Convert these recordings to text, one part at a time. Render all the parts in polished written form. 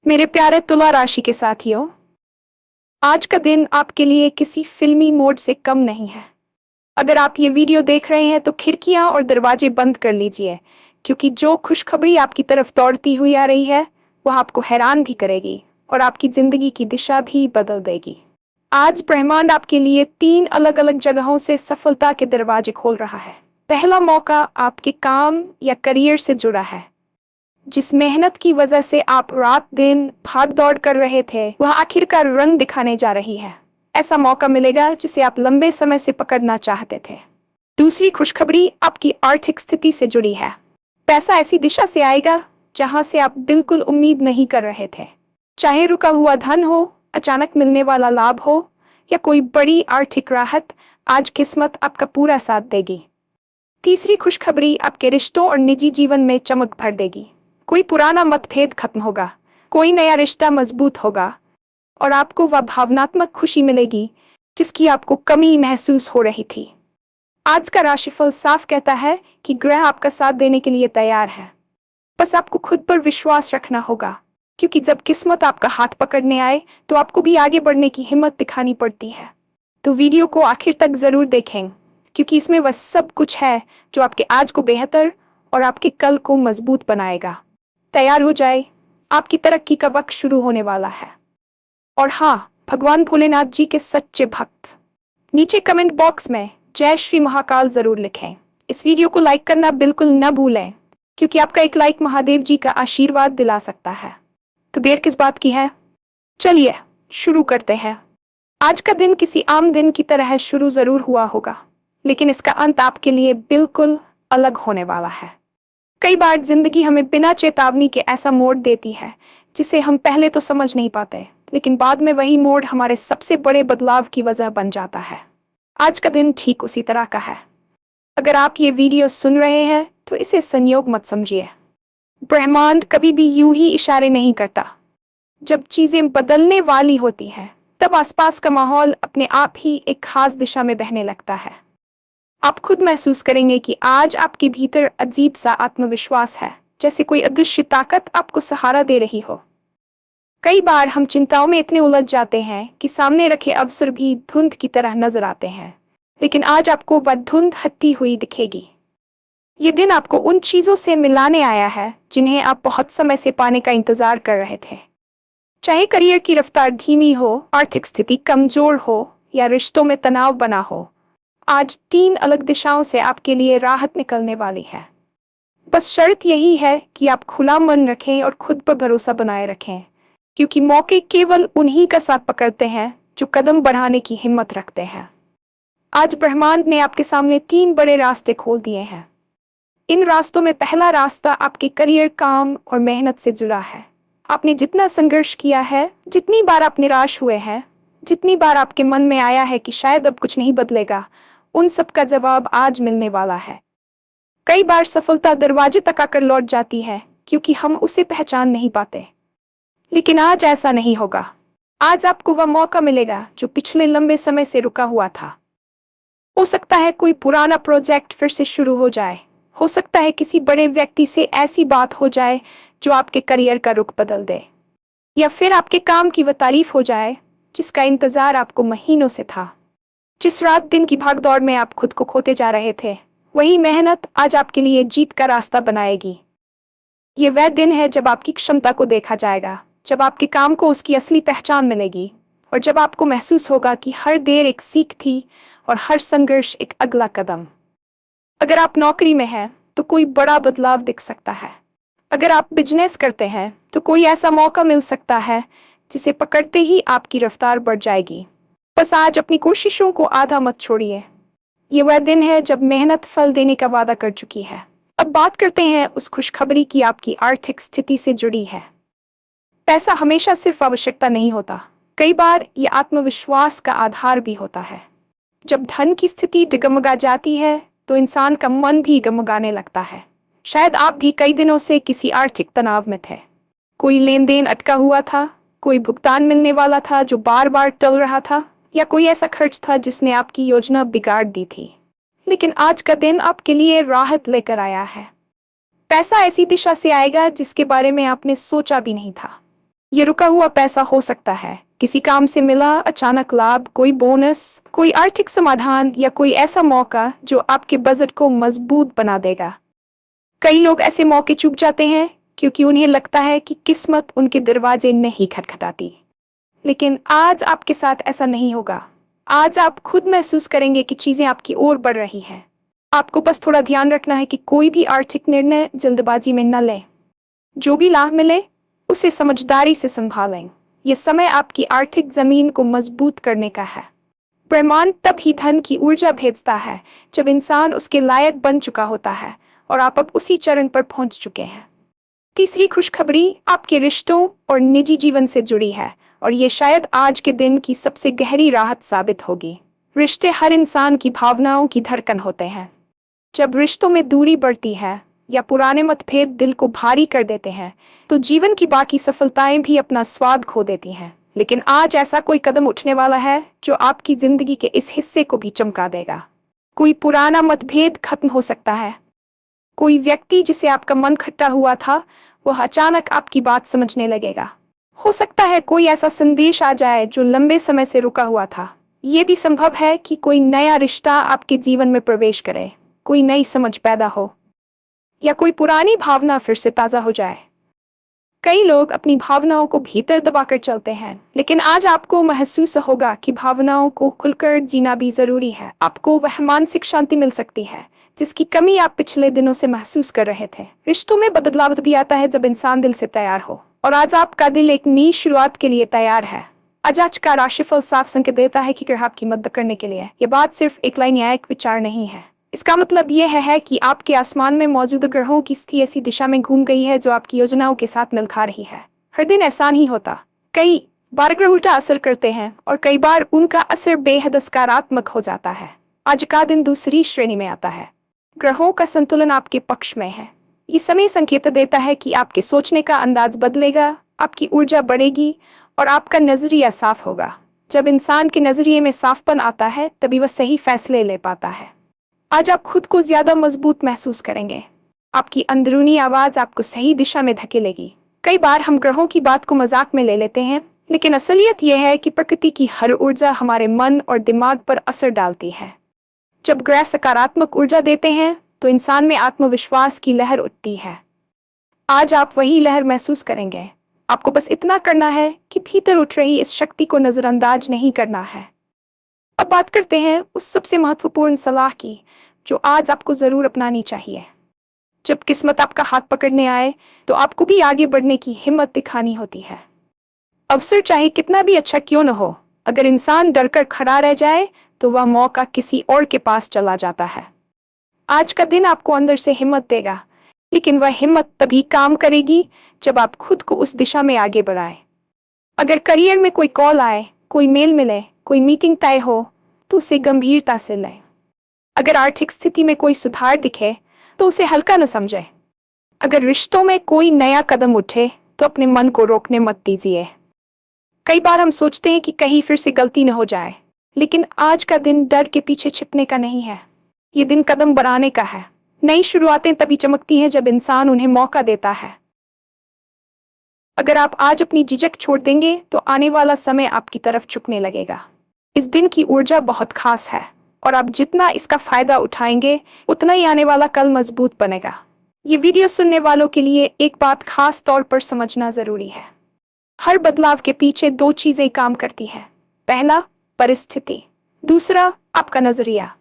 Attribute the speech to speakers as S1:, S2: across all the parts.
S1: मेरे प्यारे तुला राशि के साथियों, आज का दिन आपके लिए किसी फिल्मी मोड से कम नहीं है। अगर आप ये वीडियो देख रहे हैं तो खिड़कियां और दरवाजे बंद कर लीजिए, क्योंकि जो खुशखबरी आपकी तरफ दौड़ती हुई आ रही है वह आपको हैरान भी करेगी और आपकी जिंदगी की दिशा भी बदल देगी। आज ब्रह्मांड आपके लिए 3 अलग अलग जगहों से सफलता के दरवाजे खोल रहा है। पहला मौका आपके काम या करियर से जुड़ा है। जिस मेहनत की वजह से आप रात दिन भाग दौड़ कर रहे थे वह आखिरकार रंग दिखाने जा रही है। ऐसा मौका मिलेगा जिसे आप लंबे समय से पकड़ना चाहते थे। दूसरी खुशखबरी आपकी आर्थिक स्थिति से जुड़ी है। पैसा ऐसी दिशा से आएगा जहां से आप बिल्कुल उम्मीद नहीं कर रहे थे। चाहे रुका हुआ धन हो, अचानक मिलने वाला लाभ हो या कोई बड़ी आर्थिक राहत, आज किस्मत आपका पूरा साथ देगी। तीसरी खुशखबरी आपके रिश्तों और निजी जीवन में चमक भर देगी। कोई पुराना मतभेद खत्म होगा, कोई नया रिश्ता मजबूत होगा और आपको वह भावनात्मक खुशी मिलेगी जिसकी आपको कमी महसूस हो रही थी। आज का राशिफल साफ कहता है कि ग्रह आपका साथ देने के लिए तैयार है। बस आपको खुद पर विश्वास रखना होगा, क्योंकि जब किस्मत आपका हाथ पकड़ने आए तो आपको भी आगे बढ़ने की हिम्मत दिखानी पड़ती है। तो वीडियो को आखिर तक जरूर देखें, क्योंकि इसमें वह सब कुछ है जो आपके आज को बेहतर और आपके कल को मजबूत बनाएगा। तैयार हो जाए, आपकी तरक्की का वक्त शुरू होने वाला है। और हाँ, भगवान भोलेनाथ जी के सच्चे भक्त नीचे कमेंट बॉक्स में जय श्री महाकाल जरूर लिखें। इस वीडियो को लाइक करना बिल्कुल न भूलें, क्योंकि आपका एक लाइक महादेव जी का आशीर्वाद दिला सकता है। तो देर किस बात की है, चलिए शुरू करते हैं। आज का दिन किसी आम दिन की तरह शुरू जरूर हुआ होगा, लेकिन इसका अंत आपके लिए बिल्कुल अलग होने वाला है। कई बार जिंदगी हमें बिना चेतावनी के ऐसा मोड़ देती है जिसे हम पहले तो समझ नहीं पाते, लेकिन बाद में वही मोड़ हमारे सबसे बड़े बदलाव की वजह बन जाता है। आज का दिन ठीक उसी तरह का है। अगर आप ये वीडियो सुन रहे हैं तो इसे संयोग मत समझिए। ब्रह्मांड कभी भी यूं ही इशारे नहीं करता। जब चीजें बदलने वाली होती हैं, तब आसपास का माहौल अपने आप ही एक खास दिशा में बहने लगता है। आप खुद महसूस करेंगे कि आज आपके भीतर अजीब सा आत्मविश्वास है, जैसे कोई अदृश्य ताकत आपको सहारा दे रही हो। कई बार हम चिंताओं में इतने उलझ जाते हैं कि सामने रखे अवसर भी धुंध की तरह नजर आते हैं, लेकिन आज आपको वह धुंध हटती हुई दिखेगी। ये दिन आपको उन चीजों से मिलाने आया है जिन्हें आप बहुत समय से पाने का इंतजार कर रहे थे। चाहे करियर की रफ्तार धीमी हो, आर्थिक स्थिति कमजोर हो या रिश्तों में तनाव बना हो, आज 3 अलग दिशाओं से आपके लिए राहत निकलने वाली है। बस शर्त यही है कि आप खुला मन रखें और खुद पर भरोसा बनाए रखें, क्योंकि मौके केवल उन्हीं का साथ पकड़ते हैं जो कदम बढ़ाने की हिम्मत रखते हैं। आज ब्रह्मांड ने आपके सामने 3 बड़े रास्ते खोल दिए हैं। इन रास्तों में पहला रास्ता आपके करियर, काम और मेहनत से जुड़ा है। आपने जितना संघर्ष किया है, जितनी बार आप निराश हुए हैं, जितनी बार आपके मन में आया है कि शायद अब कुछ नहीं बदलेगा, उन सब का जवाब आज मिलने वाला है। कई बार सफलता दरवाजे तक आकर लौट जाती है क्योंकि हम उसे पहचान नहीं पाते, लेकिन आज ऐसा नहीं होगा। आज आपको वह मौका मिलेगा जो पिछले लंबे समय से रुका हुआ था। हो सकता है कोई पुराना प्रोजेक्ट फिर से शुरू हो जाए, हो सकता है किसी बड़े व्यक्ति से ऐसी बात हो जाए जो आपके करियर का रुख बदल दे, या फिर आपके काम की वह तारीफ हो जाए जिसका इंतजार आपको महीनों से था। जिस रात दिन की भागदौड़ में आप खुद को खोते जा रहे थे, वही मेहनत आज आपके लिए जीत का रास्ता बनाएगी। ये वह दिन है जब आपकी क्षमता को देखा जाएगा, जब आपके काम को उसकी असली पहचान मिलेगी और जब आपको महसूस होगा कि हर देर एक सीख थी और हर संघर्ष एक अगला कदम। अगर आप नौकरी में हैं तो कोई बड़ा बदलाव दिख सकता है। अगर आप बिजनेस करते हैं तो कोई ऐसा मौका मिल सकता है जिसे पकड़ते ही आपकी रफ्तार बढ़ जाएगी। बस आज अपनी कोशिशों को आधा मत छोड़िए। ये वह दिन है जब मेहनत फल देने का वादा कर चुकी है। अब बात करते हैं उस खुशखबरी की आपकी आर्थिक स्थिति से जुड़ी है। पैसा हमेशा सिर्फ आवश्यकता नहीं होता, कई बार ये आत्मविश्वास का आधार भी होता है। जब धन की स्थिति डगमगा जाती है तो इंसान का मन भी डगमगाने लगता है। शायद आप भी कई दिनों से किसी आर्थिक तनाव में थे। कोई लेन देन अटका हुआ था, कोई भुगतान मिलने वाला था जो बार बार टल रहा था, या कोई ऐसा खर्च था जिसने आपकी योजना बिगाड़ दी थी। लेकिन आज का दिन आपके लिए राहत लेकर आया है। पैसा ऐसी दिशा से आएगा जिसके बारे में आपने सोचा भी नहीं था। ये रुका हुआ पैसा हो सकता है किसी काम से मिला अचानक लाभ, कोई बोनस, कोई आर्थिक समाधान या कोई ऐसा मौका जो आपके बजट को मजबूत बना देगा। कई लोग ऐसे मौके चूक जाते हैं क्योंकि उन्हें लगता है कि किस्मत उनके दरवाजे नहीं खटखटाती। लेकिन आज आपके साथ ऐसा नहीं होगा। आज आप खुद महसूस करेंगे कि चीजें आपकी ओर बढ़ रही हैं। आपको बस थोड़ा ध्यान रखना है कि कोई भी आर्थिक निर्णय जल्दबाजी में न लें। जो भी लाभ मिले उसे समझदारी से संभालें। यह समय आपकी आर्थिक जमीन को मजबूत करने का है। ब्रह्मांड तब ही धन की ऊर्जा भेजता है जब इंसान उसके लायक बन चुका होता है और आप अब उसी चरण पर पहुंच चुके हैं। तीसरी खुशखबरी आपके रिश्तों और निजी जीवन से जुड़ी है और ये शायद आज के दिन की सबसे गहरी राहत साबित होगी। रिश्ते हर इंसान की भावनाओं की धड़कन होते हैं। जब रिश्तों में दूरी बढ़ती है या पुराने मतभेद दिल को भारी कर देते हैं तो जीवन की बाकी सफलताएं भी अपना स्वाद खो देती हैं। लेकिन आज ऐसा कोई कदम उठने वाला है जो आपकी जिंदगी के इस हिस्से को भी चमका देगा। कोई पुराना मतभेद खत्म हो सकता है। कोई व्यक्ति जिसे आपका मन खट्टा हुआ था वह अचानक आपकी बात समझने लगेगा। हो सकता है कोई ऐसा संदेश आ जाए जो लंबे समय से रुका हुआ था। ये भी संभव है कि कोई नया रिश्ता आपके जीवन में प्रवेश करे, कोई नई समझ पैदा हो या कोई पुरानी भावना फिर से ताजा हो जाए। कई लोग अपनी भावनाओं को भीतर दबाकर चलते हैं, लेकिन आज आपको महसूस होगा कि भावनाओं को खुलकर जीना भी जरूरी है। आपको वह मानसिक शांति मिल सकती है जिसकी कमी आप पिछले दिनों से महसूस कर रहे थे। रिश्तों में बदलाव भी आता है जब इंसान दिल से तैयार हो, और आज आपका दिल एक नई शुरुआत के लिए तैयार है। आज का राशिफल साफ संकेत देता है कि ग्रह आपकी मदद करने के लिए। यह बात सिर्फ एक लाइन या एक विचार नहीं है। इसका मतलब यह है कि आपके आसमान में मौजूद ग्रहों की स्थिति ऐसी दिशा में घूम गई है जो आपकी योजनाओं के साथ मिल खा रही है। हर दिन ऐसा नहीं होता। कई बार ग्रह उल्टा असर करते हैं और कई बार उनका असर बेहद सकारात्मक हो जाता है। आज का दिन दूसरी श्रेणी में आता है। ग्रहों का संतुलन आपके पक्ष में है। ये समय संकेत देता है कि आपके सोचने का अंदाज बदलेगा, आपकी ऊर्जा बढ़ेगी और आपका नजरिया साफ होगा। जब इंसान के नजरिए में साफपन आता है तभी वह सही फैसले ले पाता है। आज आप खुद को ज्यादा मजबूत महसूस करेंगे। आपकी अंदरूनी आवाज आपको सही दिशा में धकेलेगी। कई बार हम ग्रहों की बात को मजाक में ले लेते हैं, लेकिन असलियत यह है कि प्रकृति की हर ऊर्जा हमारे मन और दिमाग पर असर डालती है। जब ग्रह सकारात्मक ऊर्जा देते हैं तो इंसान में आत्मविश्वास की लहर उठती है। आज आप वही लहर महसूस करेंगे। आपको बस इतना करना है कि भीतर उठ रही इस शक्ति को नजरअंदाज नहीं करना है। अब बात करते हैं उस सबसे महत्वपूर्ण सलाह की जो आज आपको जरूर अपनानी चाहिए। जब किस्मत आपका हाथ पकड़ने आए तो आपको भी आगे बढ़ने की हिम्मत दिखानी होती है। अवसर चाहे कितना भी अच्छा क्यों न हो, अगर इंसान डरकर खड़ा रह जाए तो वह मौका किसी और के पास चला जाता है। आज का दिन आपको अंदर से हिम्मत देगा, लेकिन वह हिम्मत तभी काम करेगी जब आप खुद को उस दिशा में आगे बढ़ाएं। अगर करियर में कोई कॉल आए, कोई मेल मिले, कोई मीटिंग तय हो तो उसे गंभीरता से लें। अगर आर्थिक स्थिति में कोई सुधार दिखे तो उसे हल्का न समझें। अगर रिश्तों में कोई नया कदम उठे तो अपने मन को रोकने मत दीजिए। कई बार हम सोचते हैं कि कहीं फिर से गलती न हो जाए, लेकिन आज का दिन डर के पीछे छिपने का नहीं है। ये दिन कदम बढ़ाने का है। नई शुरुआतें तभी चमकती हैं जब इंसान उन्हें मौका देता है। अगर आप आज अपनी झिझक छोड़ देंगे तो आने वाला समय आपकी तरफ झुकने लगेगा। इस दिन की ऊर्जा बहुत खास है और आप जितना इसका फायदा उठाएंगे उतना ही आने वाला कल मजबूत बनेगा। ये वीडियो सुनने वालों के लिए एक बात खास तौर पर समझना जरूरी है। हर बदलाव के पीछे दो चीजें काम करती हैं। पहला, परिस्थिति। दूसरा, आपका नजरिया।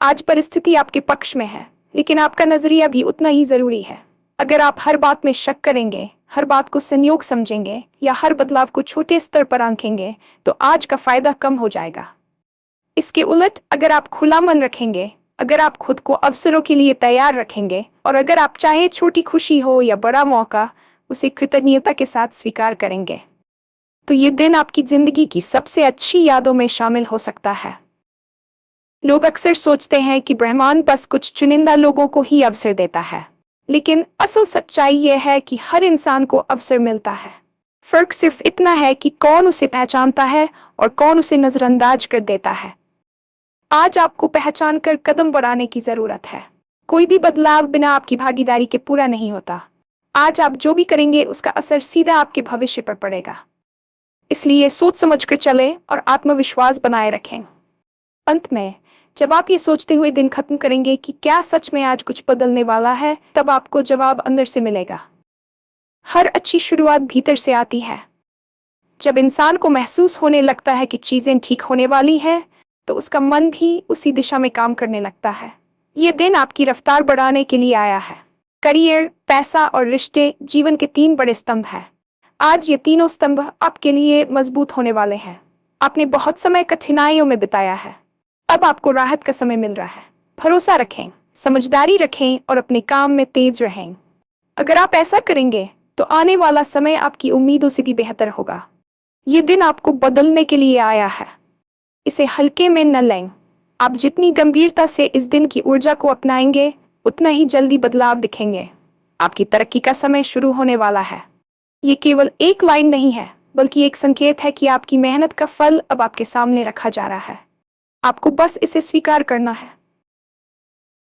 S1: आज परिस्थिति आपके पक्ष में है, लेकिन आपका नजरिया भी उतना ही जरूरी है। अगर आप हर बात में शक करेंगे, हर बात को संयोग समझेंगे या हर बदलाव को छोटे स्तर पर आंकेंगे तो आज का फायदा कम हो जाएगा। इसके उलट अगर आप खुला मन रखेंगे, अगर आप खुद को अवसरों के लिए तैयार रखेंगे और अगर आप चाहे छोटी खुशी हो या बड़ा मौका उसे कृतज्ञता के साथ स्वीकार करेंगे तो ये दिन आपकी जिंदगी की सबसे अच्छी यादों में शामिल हो सकता है। लोग अक्सर सोचते हैं कि ब्रह्मांड बस कुछ चुनिंदा लोगों को ही अवसर देता है, लेकिन असल सच्चाई यह है कि हर इंसान को अवसर मिलता है। फर्क सिर्फ इतना है कि कौन उसे पहचानता है और कौन उसे नजरअंदाज कर देता है। आज आपको पहचान कर कदम बढ़ाने की जरूरत है। कोई भी बदलाव बिना आपकी भागीदारी के पूरा नहीं होता। आज आप जो भी करेंगे उसका असर सीधा आपके भविष्य पर पड़ेगा। इसलिए सोच समझ कर चलें और आत्मविश्वास बनाए रखें। अंत में जब आप ये सोचते हुए दिन खत्म करेंगे कि क्या सच में आज कुछ बदलने वाला है, तब आपको जवाब अंदर से मिलेगा। हर अच्छी शुरुआत भीतर से आती है। जब इंसान को महसूस होने लगता है कि चीजें ठीक होने वाली हैं, तो उसका मन भी उसी दिशा में काम करने लगता है। ये दिन आपकी रफ्तार बढ़ाने के लिए आया है। करियर, पैसा और रिश्ते जीवन के 3 बड़े स्तंभ हैं। आज ये तीनों स्तंभ आपके लिए मजबूत होने वाले हैं। आपने बहुत समय कठिनाइयों में बिताया है, अब आपको राहत का समय मिल रहा है। भरोसा रखें, समझदारी रखें और अपने काम में तेज रहें। अगर आप ऐसा करेंगे तो आने वाला समय आपकी उम्मीदों से भी बेहतर होगा। ये दिन आपको बदलने के लिए आया है, इसे हल्के में न लें। आप जितनी गंभीरता से इस दिन की ऊर्जा को अपनाएंगे, उतना ही जल्दी बदलाव दिखेंगे। आपकी तरक्की का समय शुरू होने वाला है। ये केवल एक लाइन नहीं है, बल्कि एक संकेत है कि आपकी मेहनत का फल अब आपके सामने रखा जा रहा है। आपको बस इसे स्वीकार करना है।